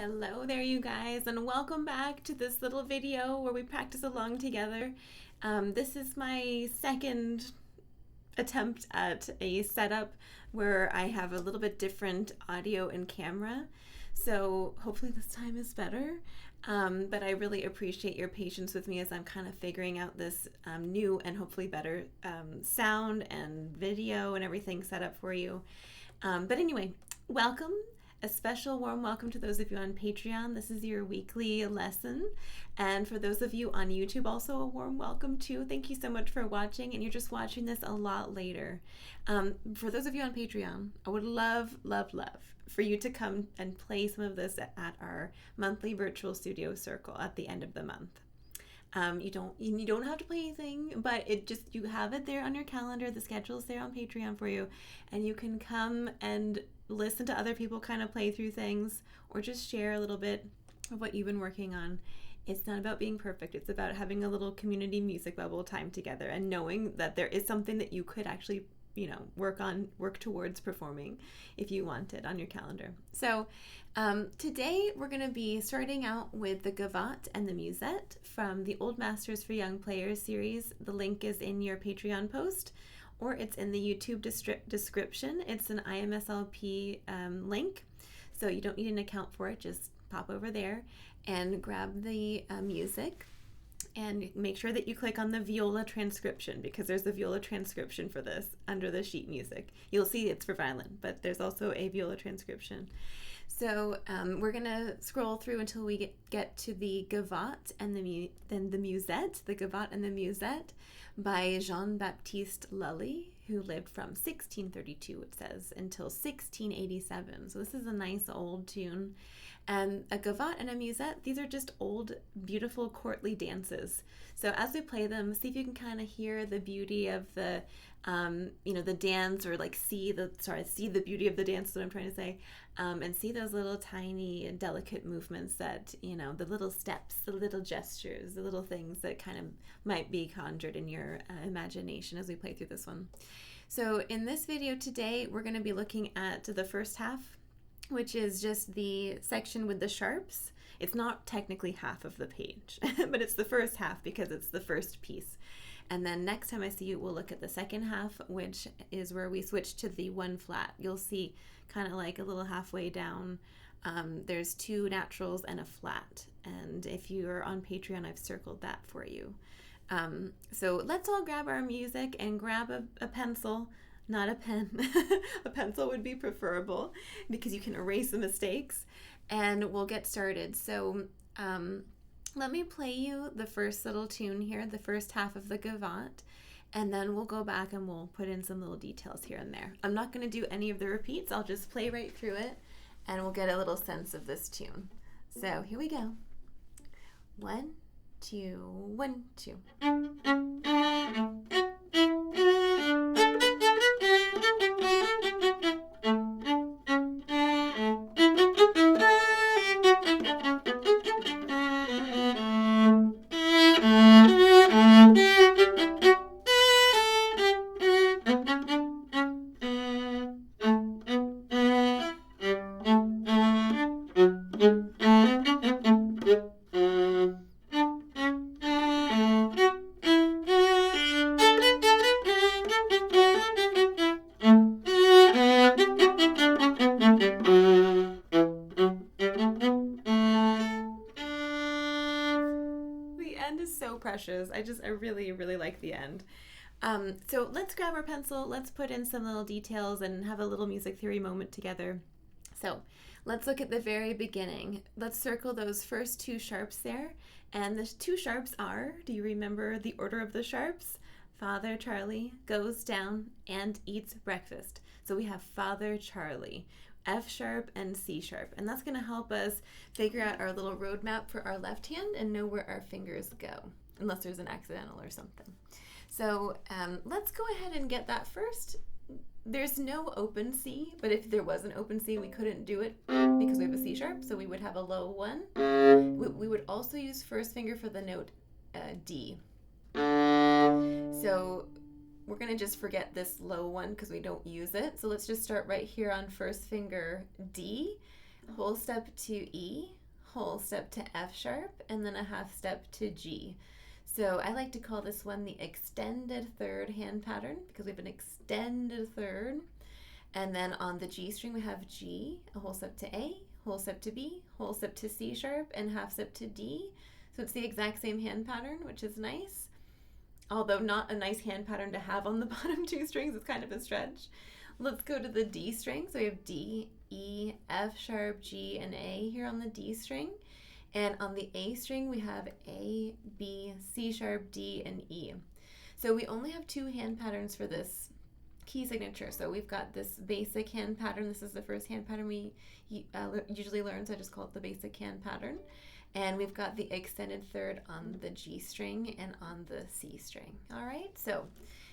Hello there, you guys, and welcome back to this little video where we practice along together. This is my second attempt at a setup where I have a little bit different audio and camera, so hopefully this time is better. But I really appreciate your patience with me as I'm kind of figuring out this new and hopefully better sound and video and everything set up for you. But anyway, welcome. A special warm welcome to those of you on Patreon. This is your weekly lesson. And for those of you on YouTube, also a warm welcome too. Thank you so much for watching, and you're just watching this a lot later. For those of you on Patreon, I would love for you to come and play some of this at our monthly virtual studio circle at the end of the month. You don't have to play anything, but you have it there on your calendar. The schedule's there on Patreon for you, and you can come and listen to other people kind of play through things, or just share a little bit of what you've been working on. It's not about being perfect. It's about having a little community music bubble time together and knowing that there is something that you could actually, work towards performing if you wanted on your calendar. So today we're going to be starting out with the Gavotte and the Musette from the Old Masters for Young Players series. The link is in your Patreon post, or it's in the YouTube description. It's an imslp link, so you don't need an account for it. Just pop over there and grab the music, and make sure that you click on the Viola transcription, because there's a Viola transcription for this under the sheet music. You'll see it's for violin, but there's also a Viola transcription. So we're gonna scroll through until we get to the Gavotte and the Musette, the Gavotte and the Musette by Jean-Baptiste Lully, who lived from 1632, it says, until 1687. So this is a nice old tune. And a gavotte and a musette, these are just old, beautiful, courtly dances. So as we play them, see if you can kind of hear the beauty of the, the dance, or like see the beauty of the dance is what I'm trying to say, and see those little tiny and delicate movements that, the little steps, the little gestures, the little things that kind of might be conjured in your imagination as we play through this one. So in this video today, we're going to be looking at the first half, which is just the section with the sharps. It's not technically half of the page, but it's the first half because it's the first piece. And then next time I see you, we'll look at the second half, which is where we switch to the one flat. You'll see kind of like a little halfway down, there's two naturals and a flat. And if you're on Patreon, I've circled that for you. So let's all grab our music and grab a pencil. Not a pen. A pencil would be preferable because you can erase the mistakes, and we'll get started. So let me play you the first little tune here, the first half of the Gavotte, and then we'll go back and we'll put in some little details here and there. I'm not going to do any of the repeats. I'll just play right through it, and we'll get a little sense of this tune. So here we go. 1, 2, 1, 2. Precious. I really like the end. So let's grab our pencil, let's put in some little details and have a little music theory moment together. So let's look at the very beginning. Let's circle those first two sharps there. And the two sharps are, do you remember the order of the sharps? Father Charlie goes down and eats breakfast. So we have Father Charlie, F sharp and C sharp, and that's going to help us figure out our little roadmap for our left hand and know where our fingers go, unless there's an accidental or something. So let's go ahead and get that first. There's no open C, but if there was an open C, we couldn't do it because we have a C sharp, so we would have a low one. We would also use first finger for the note D. So we're going to just forget this low one because we don't use it. So let's just start right here on first finger D. whole step to E, whole step to F sharp, and then a half step to G. So I like to call this one the extended third hand pattern because we have an extended third. And then on the G string we have G, a whole step to A, whole step to B, whole step to C sharp, and half step to D. So it's the exact same hand pattern, which is nice. Although not a nice hand pattern to have on the bottom two strings, it's kind of a stretch. Let's go to the D string. So we have D, E, F sharp, G, and A here on the D string. And on the A string, we have A, B, C sharp, D, and E. So we only have two hand patterns for this key signature. So we've got this basic hand pattern. This is the first hand pattern we usually learn, so I just call it the basic hand pattern. And we've got the extended third on the G string and on the C string. All right, so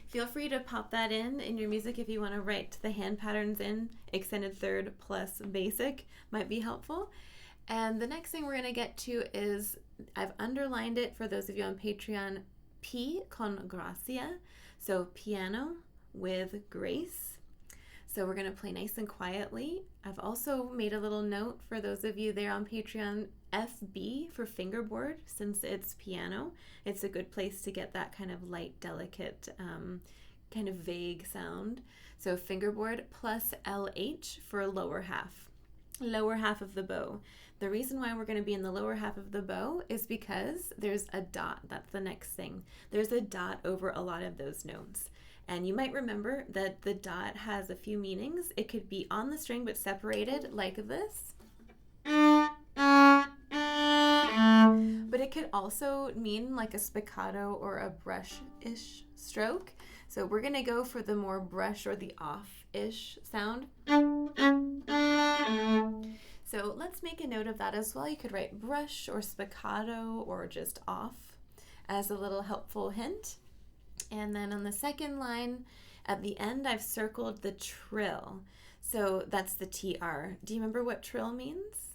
feel free to pop that in your music if you want to write the hand patterns in. Extended third plus basic might be helpful. And the next thing we're going to get to is, I've underlined it for those of you on Patreon, P con gracia, so piano with grace. So we're going to play nice and quietly. I've also made a little note for those of you there on Patreon, FB for fingerboard, since it's piano. It's a good place to get that kind of light, delicate, kind of vague sound. So fingerboard plus LH for lower half of the bow. The reason why we're going to be in the lower half of the bow is because there's a dot. That's the next thing. There's a dot over a lot of those notes. And you might remember that the dot has a few meanings. It could be on the string but separated like this. But it could also mean like a spiccato or a brush-ish stroke. So we're going to go for the more brush or the off-ish sound. So let's make a note of that as well. You could write brush or spiccato or just off as a little helpful hint. And then on the second line, at the end, I've circled the trill. So that's the TR. Do you remember what trill means?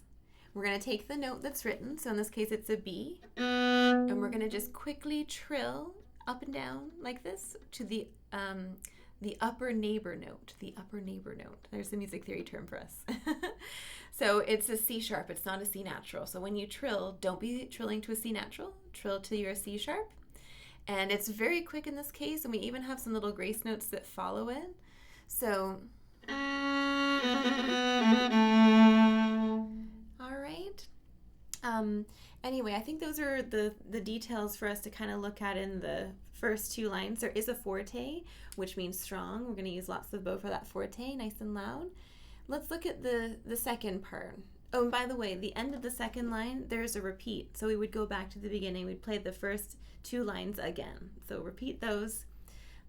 We're going to take the note that's written. So in this case, it's a B. And we're going to just quickly trill up and down like this to the upper neighbor note. The upper neighbor note. There's the music theory term for us. So it's a C sharp. It's not a C natural. So when you trill, don't be trilling to a C natural. Trill to your C sharp. And it's very quick in this case, and we even have some little grace notes that follow it. So, all right. Anyway, I think those are the details for us to kind of look at in the first two lines. There is a forte, which means strong. We're going to use lots of bow for that forte, nice and loud. Let's look at the second part. Oh, and by the way, the end of the second line, there's a repeat. So we would go back to the beginning. We'd play the first two lines again. So repeat those.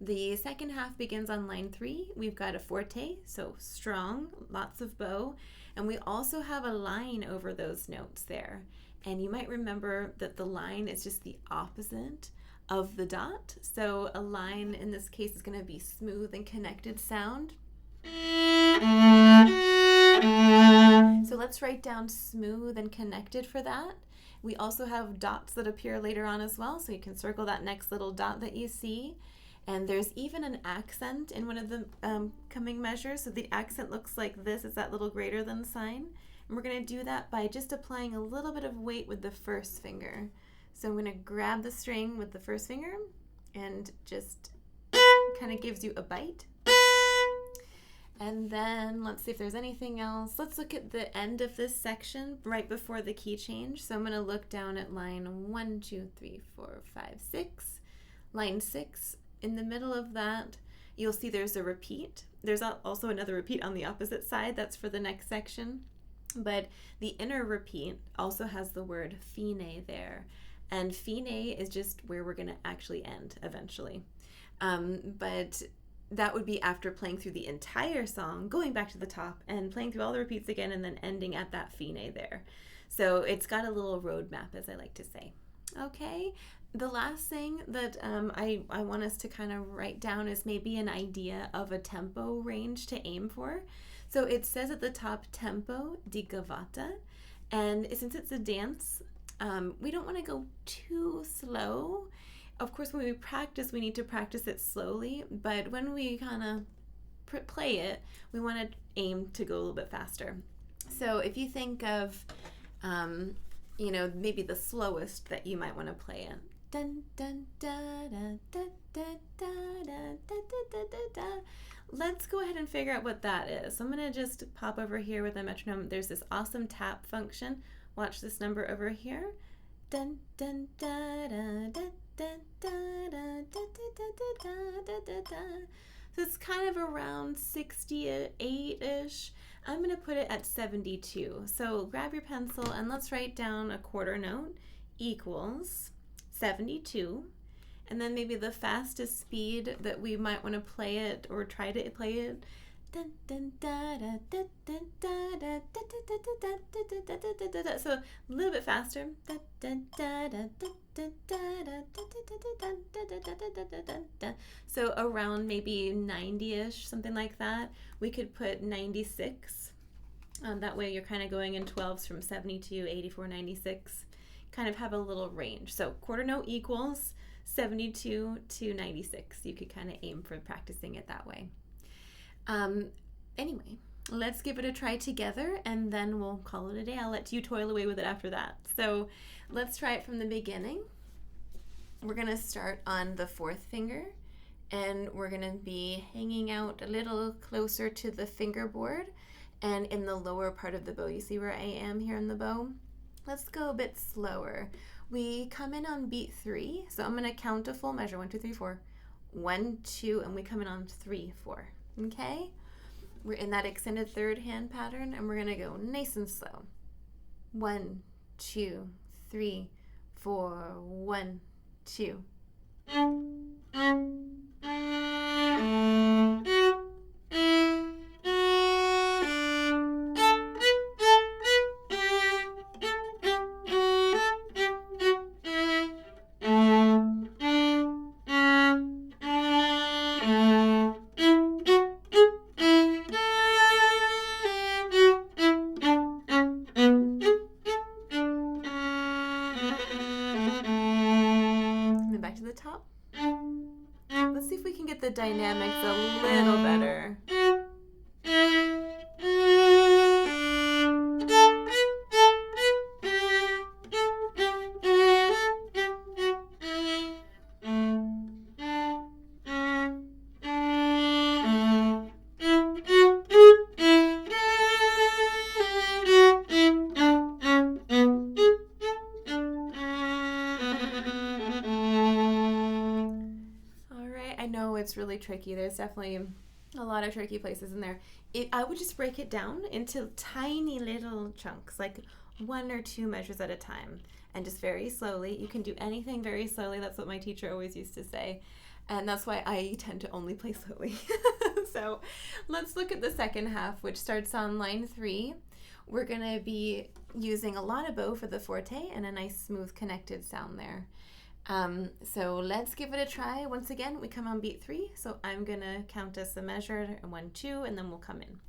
The second half begins on line 3. We've got a forte, so strong, lots of bow. And we also have a line over those notes there. And you might remember that the line is just the opposite of the dot. So a line in this case is going to be smooth and connected sound. So let's write down smooth and connected for that. We also have dots that appear later on as well, so you can circle that next little dot that you see. And there's even an accent in one of the coming measures. So the accent looks like this, is that little greater than sign. And we're going to do that by just applying a little bit of weight with the first finger. So I'm going to grab the string with the first finger and just kind of gives you a bite. And then let's see if there's anything else. Let's look at the end of this section right before the key change. So I'm going to look down at line 1, 2, 3, 4, 5, 6. Line 6, in the middle of that, you'll see there's a repeat. There's also another repeat on the opposite side. That's for the next section. But the inner repeat also has the word fine there. And fine is just where we're going to actually end eventually. But that would be after playing through the entire song, going back to the top and playing through all the repeats again and then ending at that fine there. So it's got a little roadmap, as I like to say. Okay, the last thing that I want us to kind of write down is maybe an idea of a tempo range to aim for. So it says at the top, tempo di gavotte, and since it's a dance, we don't want to go too slow. Of course, when we practice, we need to practice it slowly, but when we kind of play it, we want to aim to go a little bit faster. So if you think of, you know, maybe the slowest that you might want to play it. Dun, dun, da, da, da, da, da, da, da, da, da, da. Let's go ahead and figure out what that is. So I'm going to just pop over here with a metronome. There's this awesome tap function. Watch this number over here. Dun, dun, da, da, da, da, da, da, da, da, da, da, da. So it's kind of around 68-ish. I'm going to put it at 72. So grab your pencil and let's write down a quarter note equals 72. And then maybe the fastest speed that we might want to play it or try to play it. Dun, dun, da, da, da, da, da, da, da, da, da, da, da. So a little bit faster. So around maybe 90-ish, something like that. We could put 96. That way you're kind of going in 12s from 72, 84, 96. Kind of have a little range. So quarter note equals 72 to 96. You could kind of aim for practicing it that way. Anyway, let's give it a try together and then we'll call it a day. I'll let you toil away with it after that. So let's try it from the beginning. We're going to start on the 4th finger and we're going to be hanging out a little closer to the fingerboard and in the lower part of the bow. You see where I am here in the bow? Let's go a bit slower. We come in on beat 3, so I'm going to count a full measure, 1, 2, 3, 4. 1, 2, and we come in on 3, 4. Okay? We're in that extended third hand pattern, and we're going to go nice and slow. 1, 2, 3, 4, 1, 2. Top. Let's see if we can get the dynamics a little better. It's really tricky. There's definitely a lot of tricky places in there. I would just break it down into tiny little chunks, like 1 or 2 measures at a time, and just very slowly. You can do anything very slowly. That's what my teacher always used to say, and that's why I tend to only play slowly. So let's look at the second half, which starts on line 3. We're going to be using a lot of bow for the forte and a nice smooth connected sound there. So let's give it a try. Once again, we come on beat 3, so I'm gonna count us a measure, 1, 2, and then we'll come in.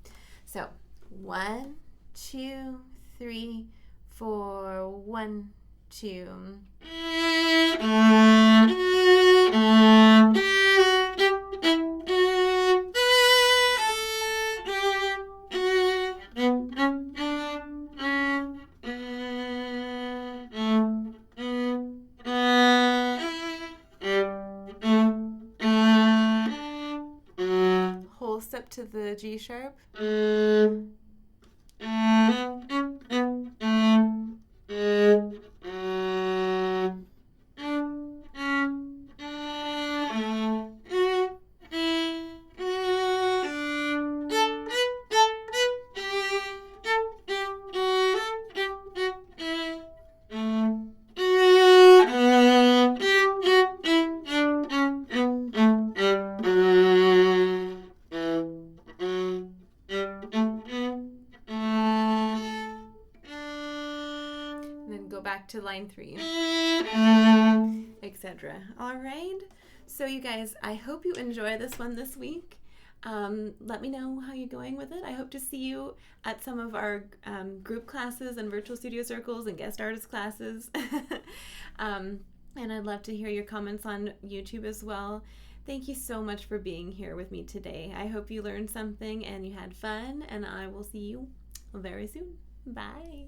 So 1, 2, 3, 4, 1, 2. Step to the G sharp. Back to line 3, etc. All right. So you guys, I hope you enjoy this one this week. Let me know how you're going with it. I hope to see you at some of our group classes and virtual studio circles and guest artist classes. And I'd love to hear your comments on YouTube as well. Thank you so much for being here with me today. I hope you learned something and you had fun, and I will see you very soon. Bye.